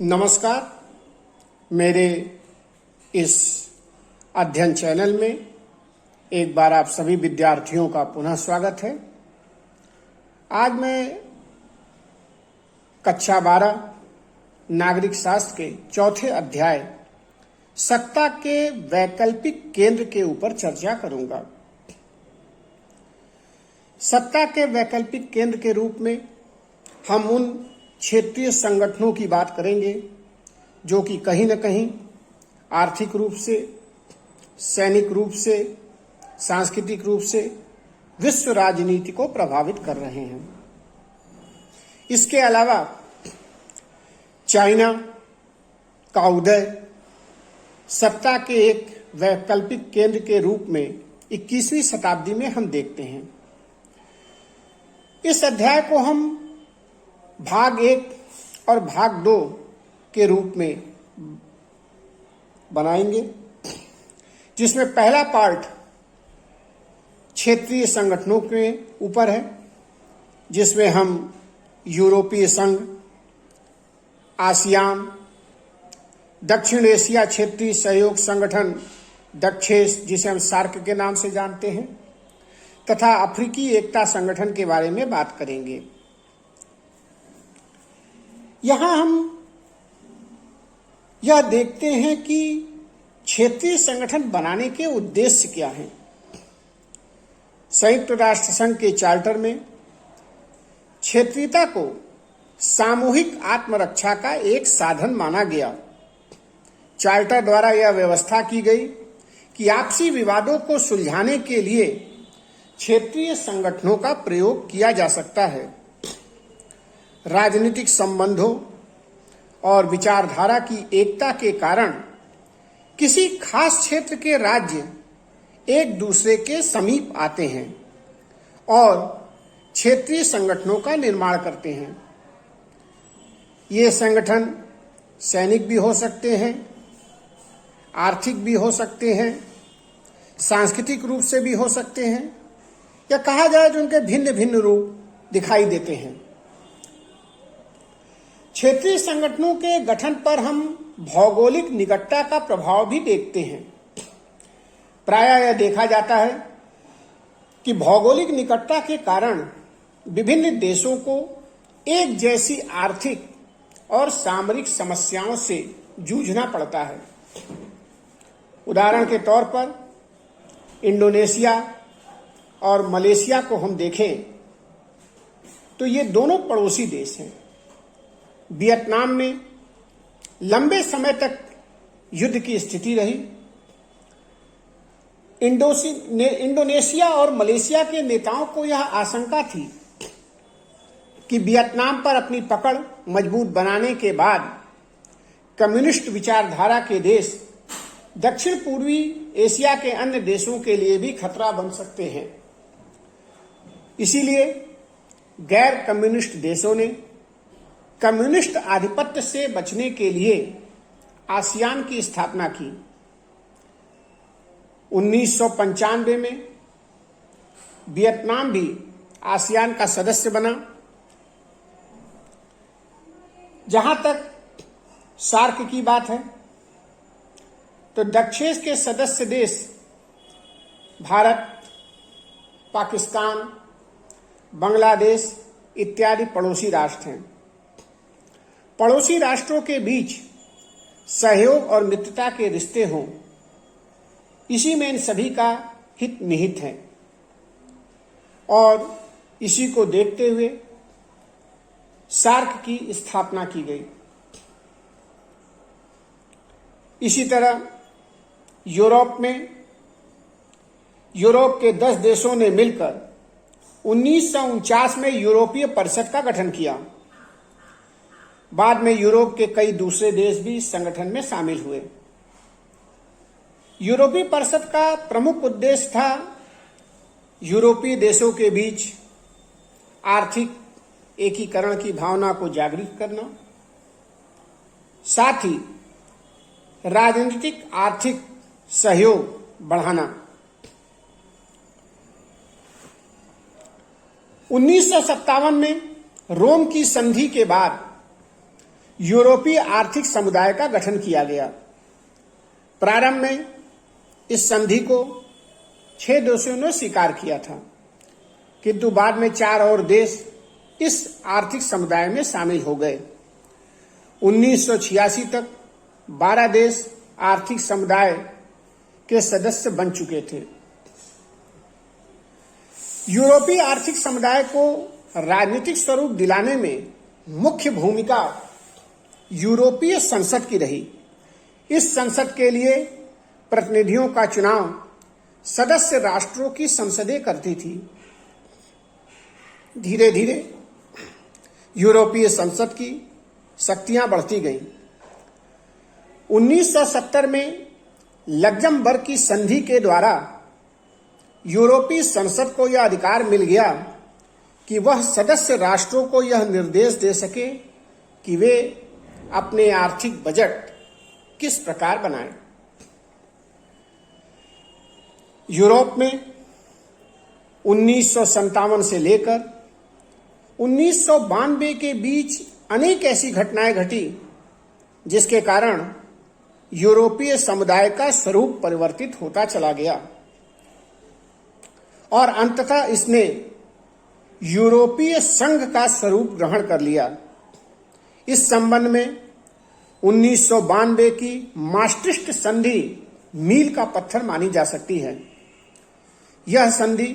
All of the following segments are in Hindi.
नमस्कार। मेरे इस अध्ययन चैनल में एक बार आप सभी विद्यार्थियों का पुनः स्वागत है। आज मैं कक्षा 12 नागरिक शास्त्र के चौथे अध्याय सत्ता के वैकल्पिक केंद्र के ऊपर चर्चा करूंगा। सत्ता के वैकल्पिक केंद्र के रूप में हम उन क्षेत्रीय संगठनों की बात करेंगे जो कि कहीं न कहीं आर्थिक रूप से, सैनिक रूप से, सांस्कृतिक रूप से विश्व राजनीति को प्रभावित कर रहे हैं। इसके अलावा चाइना का उदय सत्ता के एक वैकल्पिक केंद्र के रूप में 21वीं शताब्दी में हम देखते हैं। इस अध्याय को हम भाग 1 और भाग 2 के रूप में बनाएंगे, जिसमें पहला पार्ट क्षेत्रीय संगठनों के ऊपर है, जिसमें हम यूरोपीय संघ, आसियान, दक्षिण एशिया क्षेत्रीय सहयोग संगठन दक्षेस, जिसे हम सार्क के नाम से जानते हैं, तथा अफ्रीकी एकता संगठन के बारे में बात करेंगे। यहां हम यह देखते हैं कि क्षेत्रीय संगठन बनाने के उद्देश्य क्या हैं। संयुक्त राष्ट्र संघ के चार्टर में क्षेत्रीयता को सामूहिक आत्मरक्षा का एक साधन माना गया। चार्टर द्वारा यह व्यवस्था की गई कि आपसी विवादों को सुलझाने के लिए क्षेत्रीय संगठनों का प्रयोग किया जा सकता है। राजनीतिक संबंधों और विचारधारा की एकता के कारण किसी खास क्षेत्र के राज्य एक दूसरे के समीप आते हैं और क्षेत्रीय संगठनों का निर्माण करते हैं। ये संगठन सैनिक भी हो सकते हैं, आर्थिक भी हो सकते हैं, सांस्कृतिक रूप से भी हो सकते हैं, या कहा जाए तो उनके भिन्न भिन्न रूप दिखाई देते हैं। क्षेत्रीय संगठनों के गठन पर हम भौगोलिक निकटता का प्रभाव भी देखते हैं। प्रायः यह देखा जाता है कि भौगोलिक निकटता के कारण विभिन्न देशों को एक जैसी आर्थिक और सामरिक समस्याओं से जूझना पड़ता है। उदाहरण के तौर पर इंडोनेशिया और मलेशिया को हम देखें तो ये दोनों पड़ोसी देश हैं। वियतनाम में लंबे समय तक युद्ध की स्थिति रही। इंडोनेशिया और मलेशिया के नेताओं को यह आशंका थी कि वियतनाम पर अपनी पकड़ मजबूत बनाने के बाद कम्युनिस्ट विचारधारा के देश दक्षिण पूर्वी एशिया के अन्य देशों के लिए भी खतरा बन सकते हैं। इसीलिए गैर कम्युनिस्ट देशों ने कम्युनिस्ट आधिपत्य से बचने के लिए आसियान की स्थापना की। 1995 में वियतनाम भी आसियान का सदस्य बना। जहां तक सार्क की बात है तो दक्षेस के सदस्य देश भारत, पाकिस्तान, बांग्लादेश इत्यादि पड़ोसी राष्ट्र हैं। पड़ोसी राष्ट्रों के बीच सहयोग और मित्रता के रिश्ते हों, इसी में इन सभी का हित निहित है और इसी को देखते हुए सार्क की स्थापना की गई। इसी तरह यूरोप में यूरोप के 10 देशों ने मिलकर 1949 में यूरोपीय परिषद का गठन किया। बाद में यूरोप के कई दूसरे देश भी संगठन में शामिल हुए। यूरोपीय परिषद का प्रमुख उद्देश्य था यूरोपीय देशों के बीच आर्थिक एकीकरण की भावना को जागृत करना, साथ ही राजनीतिक आर्थिक सहयोग बढ़ाना। 1957 में रोम की संधि के बाद यूरोपीय आर्थिक समुदाय का गठन किया गया। प्रारंभ में इस संधि को 6 देशों ने स्वीकार किया था, किंतु बाद में 4 और देश इस आर्थिक समुदाय में शामिल हो गए। 1986 तक 12 देश आर्थिक समुदाय के सदस्य बन चुके थे। यूरोपीय आर्थिक समुदाय को राजनीतिक स्वरूप दिलाने में मुख्य भूमिका यूरोपीय संसद की रही। इस संसद के लिए प्रतिनिधियों का चुनाव सदस्य राष्ट्रों की संसदें करती थी। धीरे धीरे यूरोपीय संसद की शक्तियां बढ़ती गईं। 1970 में लक्जमबर्ग की संधि के द्वारा यूरोपीय संसद को यह अधिकार मिल गया कि वह सदस्य राष्ट्रों को यह निर्देश दे सके कि वे अपने आर्थिक बजट किस प्रकार बनाएं। यूरोप में 1957 से लेकर 1992 के बीच अनेक ऐसी घटनाएं घटी जिसके कारण यूरोपीय समुदाय का स्वरूप परिवर्तित होता चला गया और अंततः इसने यूरोपीय संघ का स्वरूप ग्रहण कर लिया। इस संबंध में 1992 की maastricht संधि मील का पत्थर मानी जा सकती है। यह संधि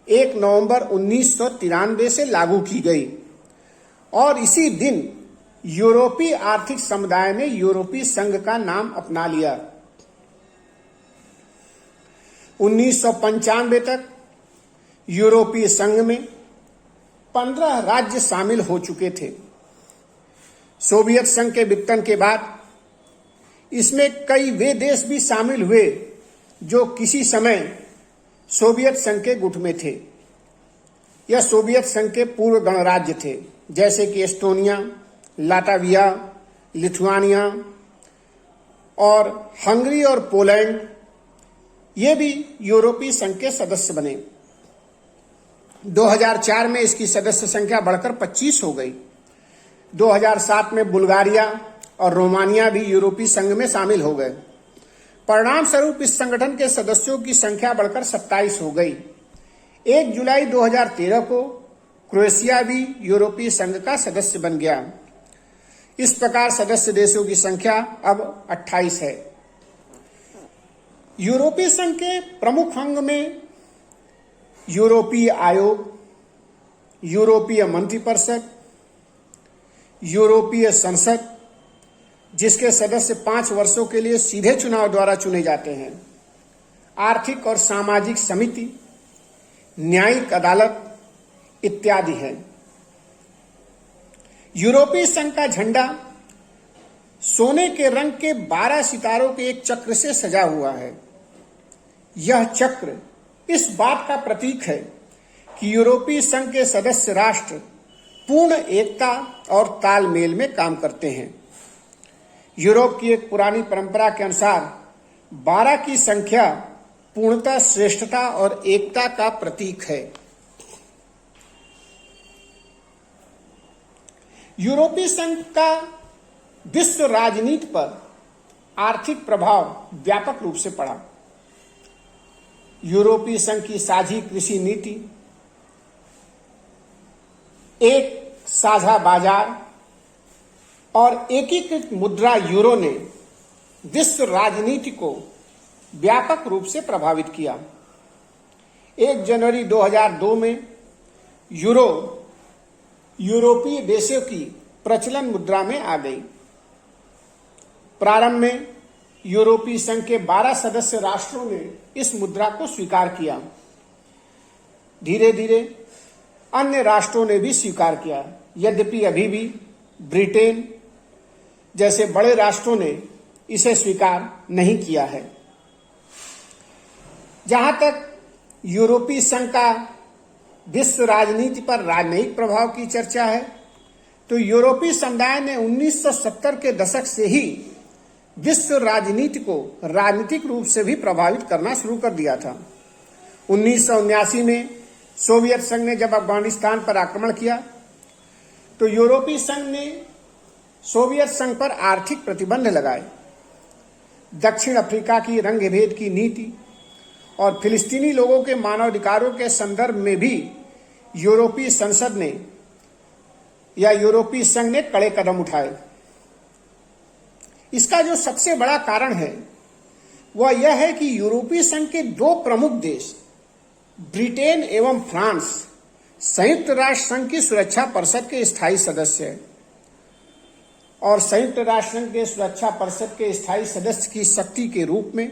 1 नवंबर 1993 से लागू की गई और इसी दिन यूरोपीय आर्थिक समुदाय ने यूरोपीय संघ का नाम अपना लिया। 1995 तक यूरोपीय संघ में 15 राज्य शामिल हो चुके थे। सोवियत संघ के विघटन के बाद इसमें कई वे देश भी शामिल हुए जो किसी समय सोवियत संघ के गुट में थे। यह सोवियत संघ के पूर्व गणराज्य थे, जैसे कि एस्टोनिया, लाटविया, लिथुआनिया और हंगरी और पोलैंड। ये भी यूरोपीय संघ के सदस्य बने। 2004 में इसकी सदस्य संख्या बढ़कर 25 हो गई। 2007 में बुल्गारिया और रोमानिया भी यूरोपीय संघ में शामिल हो गए। परिणाम स्वरूप इस संगठन के सदस्यों की संख्या बढ़कर 27 हो गई। 1 जुलाई 2013 को क्रोएशिया भी यूरोपीय संघ का सदस्य बन गया। इस प्रकार सदस्य देशों की संख्या अब 28 है। यूरोपीय संघ के प्रमुख अंग में यूरोपीय आयोग, यूरोपीय मंत्रिपरिषद, यूरोपीय संसद जिसके सदस्य 5 वर्षों के लिए सीधे चुनाव द्वारा चुने जाते हैं, आर्थिक और सामाजिक समिति, न्यायिक अदालत इत्यादि है। यूरोपीय संघ का झंडा सोने के रंग के 12 सितारों के एक चक्र से सजा हुआ है। यह चक्र इस बात का प्रतीक है कि यूरोपीय संघ के सदस्य राष्ट्र पूर्ण एकता और तालमेल में काम करते हैं। यूरोप की एक पुरानी परंपरा के अनुसार 12 की संख्या पूर्णता, श्रेष्ठता और एकता का प्रतीक है। यूरोपीय संघ का विश्व राजनीति पर आर्थिक प्रभाव व्यापक रूप से पड़ा। यूरोपीय संघ की साझी कृषि नीति, एक साझा बाजार और एकीकृत मुद्रा यूरो ने विश्व राजनीति को व्यापक रूप से प्रभावित किया। 1 जनवरी 2002 में यूरो यूरोपीय देशों की प्रचलन मुद्रा में आ गई। प्रारंभ में यूरोपीय संघ के 12 सदस्य राष्ट्रों ने इस मुद्रा को स्वीकार किया। धीरे धीरे अन्य राष्ट्रों ने भी स्वीकार किया, यद्यपि अभी भी ब्रिटेन जैसे बड़े राष्ट्रों ने इसे स्वीकार नहीं किया है। जहां तक यूरोपीय संघ का विश्व राजनीति पर राजनयिक प्रभाव की चर्चा है, तो यूरोपीय समुदाय ने 1970 के दशक से ही विश्व राजनीति को राजनीतिक रूप से भी प्रभावित करना शुरू कर दिया था। 1979 में सोवियत संघ ने जब अफगानिस्तान पर आक्रमण किया, तो यूरोपीय संघ ने सोवियत संघ पर आर्थिक प्रतिबंध लगाए, दक्षिण अफ्रीका की रंगभेद की नीति और फिलिस्तीनी लोगों के मानवाधिकारों के संदर्भ में भी यूरोपीय संसद ने या यूरोपीय संघ ने कड़े कदम उठाए। इसका जो सबसे बड़ा कारण है वह यह है कि यूरोपीय संघ के दो प्रमुख देश ब्रिटेन एवं फ्रांस संयुक्त राष्ट्र संघ की सुरक्षा परिषद के स्थायी सदस्य हैं और संयुक्त राष्ट्र संघ के सुरक्षा परिषद के स्थायी सदस्य की शक्ति के रूप में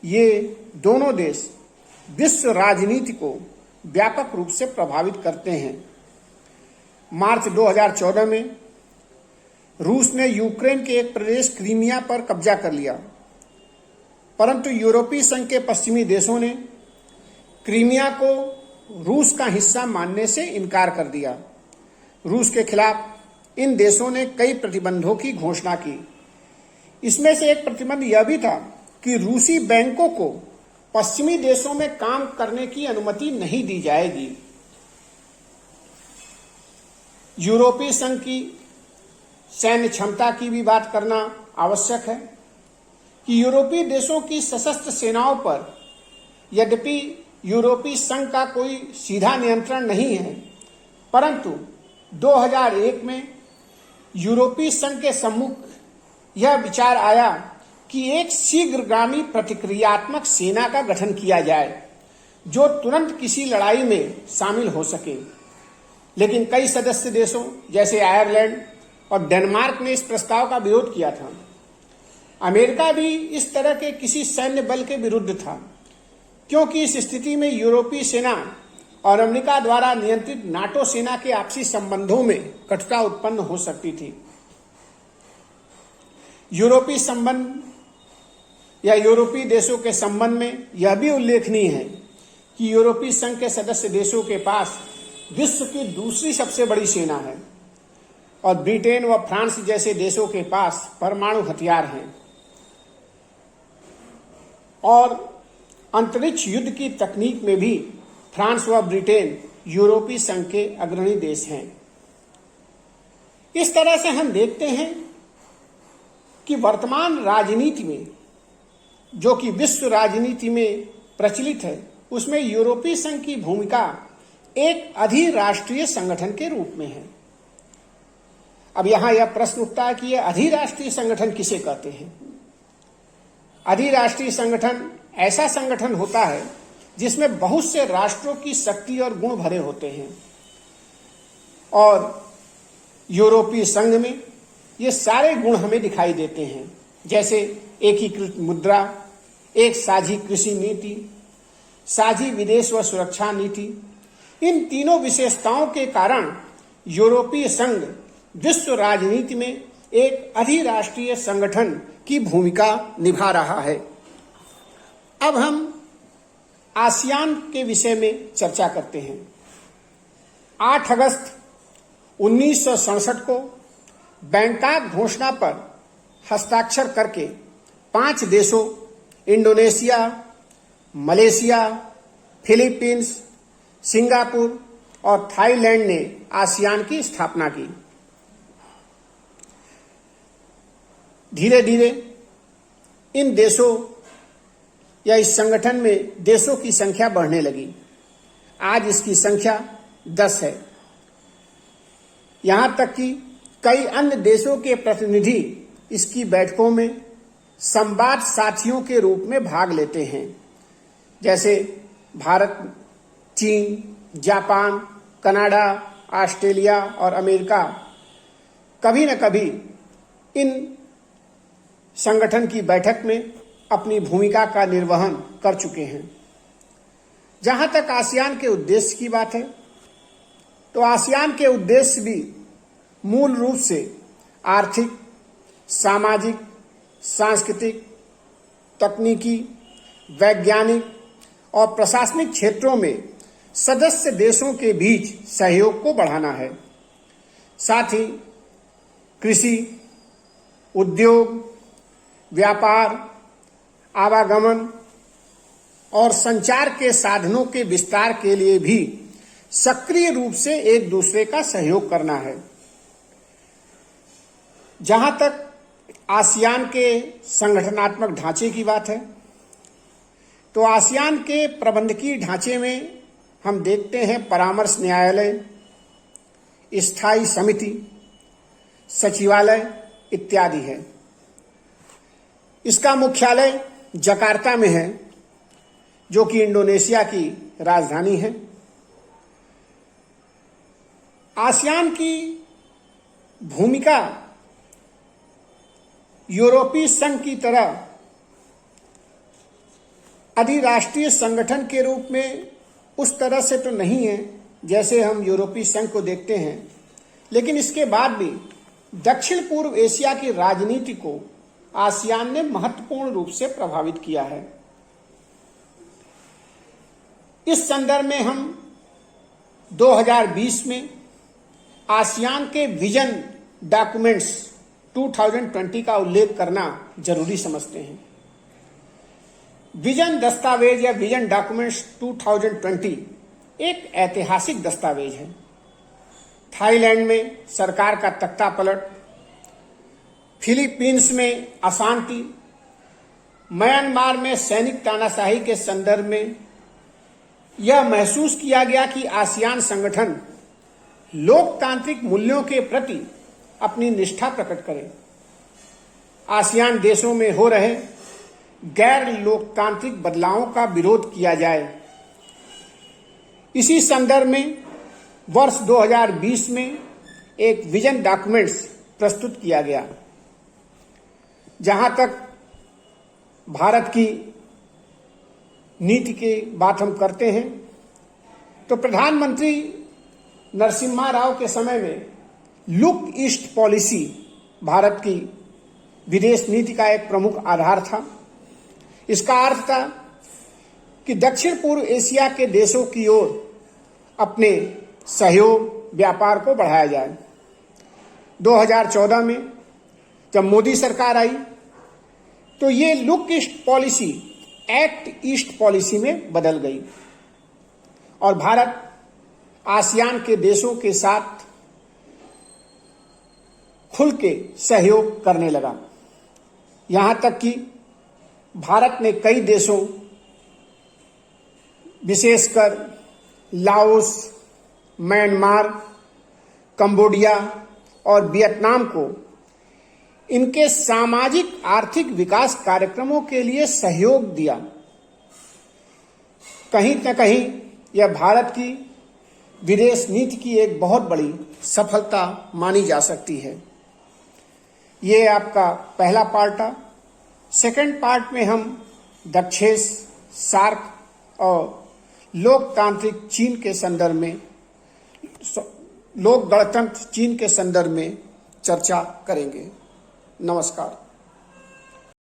ये दोनों देश विश्व राजनीति को व्यापक रूप से प्रभावित करते हैं। मार्च 2014 में रूस ने यूक्रेन के एक प्रदेश क्रीमिया पर कब्जा कर लिया, परंतु यूरोपीय संघ के पश्चिमी देशों ने क्रीमिया को रूस का हिस्सा मानने से इनकार कर दिया। रूस के खिलाफ इन देशों ने कई प्रतिबंधों की घोषणा की। इसमें से एक प्रतिबंध यह भी था कि रूसी बैंकों को पश्चिमी देशों में काम करने की अनुमति नहीं दी जाएगी। यूरोपीय संघ की सैन्य क्षमता की भी बात करना आवश्यक है कि यूरोपीय देशों की सशस्त्र सेनाओं पर यद्यपि यूरोपीय संघ का कोई सीधा नियंत्रण नहीं है, परंतु 2001 में यूरोपीय संघ के सम्मुख यह विचार आया कि एक शीघ्रगामी प्रतिक्रियात्मक सेना का गठन किया जाए जो तुरंत किसी लड़ाई में शामिल हो सके। लेकिन कई सदस्य देशों जैसे आयरलैंड और डेनमार्क ने इस प्रस्ताव का विरोध किया था। अमेरिका भी इस तरह के किसी सैन्य बल के विरुद्ध था, क्योंकि इस स्थिति में यूरोपीय सेना और अमेरिका द्वारा नियंत्रित नाटो सेना के आपसी संबंधों में कटुता उत्पन्न हो सकती थी। यूरोपीय संबंध या यूरोपीय देशों के संबंध में यह भी उल्लेखनीय है कि यूरोपीय संघ के सदस्य देशों के पास विश्व की दूसरी सबसे बड़ी सेना है और ब्रिटेन व फ्रांस जैसे देशों के पास परमाणु हथियार हैं और अंतरिक्ष युद्ध की तकनीक में भी फ्रांस व ब्रिटेन यूरोपीय संघ के अग्रणी देश हैं। इस तरह से हम देखते हैं कि वर्तमान राजनीति में, जो कि विश्व राजनीति में प्रचलित है, उसमें यूरोपीय संघ की भूमिका एक अधिराष्ट्रीय संगठन के रूप में है। अब यहां यह प्रश्न उठता है कि यह अधिराष्ट्रीय संगठन किसे कहते हैं। अधिराष्ट्रीय संगठन ऐसा संगठन होता है जिसमें बहुत से राष्ट्रों की शक्ति और गुण भरे होते हैं और यूरोपीय संघ में ये सारे गुण हमें दिखाई देते हैं, जैसे एकीकृत मुद्रा, एक साझी कृषि नीति, साझी विदेश व सुरक्षा नीति। इन तीनों विशेषताओं के कारण यूरोपीय संघ विश्व राजनीति में एक अधिराष्ट्रीय संगठन की भूमिका निभा रहा है। अब हम आसियान के विषय में चर्चा करते हैं। 8 अगस्त 1967 को बैंकॉक घोषणा पर हस्ताक्षर करके 5 देशों इंडोनेशिया, मलेशिया, फिलीपींस, सिंगापुर और थाईलैंड ने आसियान की स्थापना की। धीरे धीरे इन देशों या इस संगठन में देशों की संख्या बढ़ने लगी। आज इसकी संख्या 10 है। यहां तक कि कई अन्य देशों के प्रतिनिधि इसकी बैठकों में संवाद साथियों के रूप में भाग लेते हैं, जैसे भारत, चीन, जापान, कनाडा, ऑस्ट्रेलिया और अमेरिका कभी न कभी इन संगठन की बैठक में अपनी भूमिका का निर्वहन कर चुके हैं। जहां तक आसियान के उद्देश्य की बात है, तो आसियान के उद्देश्य भी मूल रूप से आर्थिक, सामाजिक, सांस्कृतिक, तकनीकी, वैज्ञानिक और प्रशासनिक क्षेत्रों में सदस्य देशों के बीच सहयोग को बढ़ाना है। साथ ही कृषि, उद्योग, व्यापार, आवागमन और संचार के साधनों के विस्तार के लिए भी सक्रिय रूप से एक दूसरे का सहयोग करना है। जहां तक आसियान के संगठनात्मक ढांचे की बात है, तो आसियान के प्रबंधकीय ढांचे में हम देखते हैं परामर्श न्यायालय, स्थायी समिति, सचिवालय इत्यादि है। इसका मुख्यालय जकार्ता में है, जो कि इंडोनेशिया की राजधानी है। आसियान की भूमिका यूरोपीय संघ की तरह अधिराष्ट्रीय संगठन के रूप में उस तरह से तो नहीं है जैसे हम यूरोपीय संघ को देखते हैं, लेकिन इसके बाद भी दक्षिण पूर्व एशिया की राजनीति को आसियान ने महत्वपूर्ण रूप से प्रभावित किया है। इस संदर्भ में हम 2020 में आसियान के विजन डॉक्यूमेंट्स 2020 का उल्लेख करना जरूरी समझते हैं। विजन दस्तावेज या विजन डॉक्यूमेंट्स 2020 एक ऐतिहासिक दस्तावेज है। थाईलैंड में सरकार का तख्ता पलट, फिलीपींस में अशांति, म्यांमार में सैनिक तानाशाही के संदर्भ में यह महसूस किया गया कि आसियान संगठन लोकतांत्रिक मूल्यों के प्रति अपनी निष्ठा प्रकट करे। आसियान देशों में हो रहे गैर लोकतांत्रिक बदलावों का विरोध किया जाए। इसी संदर्भ में वर्ष 2020 में एक विजन डॉक्यूमेंट्स प्रस्तुत किया गया। जहां तक भारत की नीति की बात हम करते हैं, तो प्रधानमंत्री नरसिम्हा राव के समय में लुक ईस्ट पॉलिसी भारत की विदेश नीति का एक प्रमुख आधार था। इसका अर्थ था कि दक्षिण पूर्व एशिया के देशों की ओर अपने सहयोग, व्यापार को बढ़ाया जाए। 2014 में जब मोदी सरकार आई तो ये look east policy act east policy में बदल गई और भारत आसियान के देशों के साथ खुल के सहयोग करने लगा। यहां तक कि भारत ने कई देशों, विशेषकर लाओस, म्यांमार, कंबोडिया और वियतनाम को इनके सामाजिक आर्थिक विकास कार्यक्रमों के लिए सहयोग दिया। कहीं न कहीं यह भारत की विदेश नीति की एक बहुत बड़ी सफलता मानी जा सकती है। ये आपका पहला पार्ट था। सेकंड पार्ट में हम दक्षेश, सार्क और लोकतांत्रिक चीन के संदर्भ में, लोक गणतंत्र चीन के संदर्भ में चर्चा करेंगे। नमस्कार।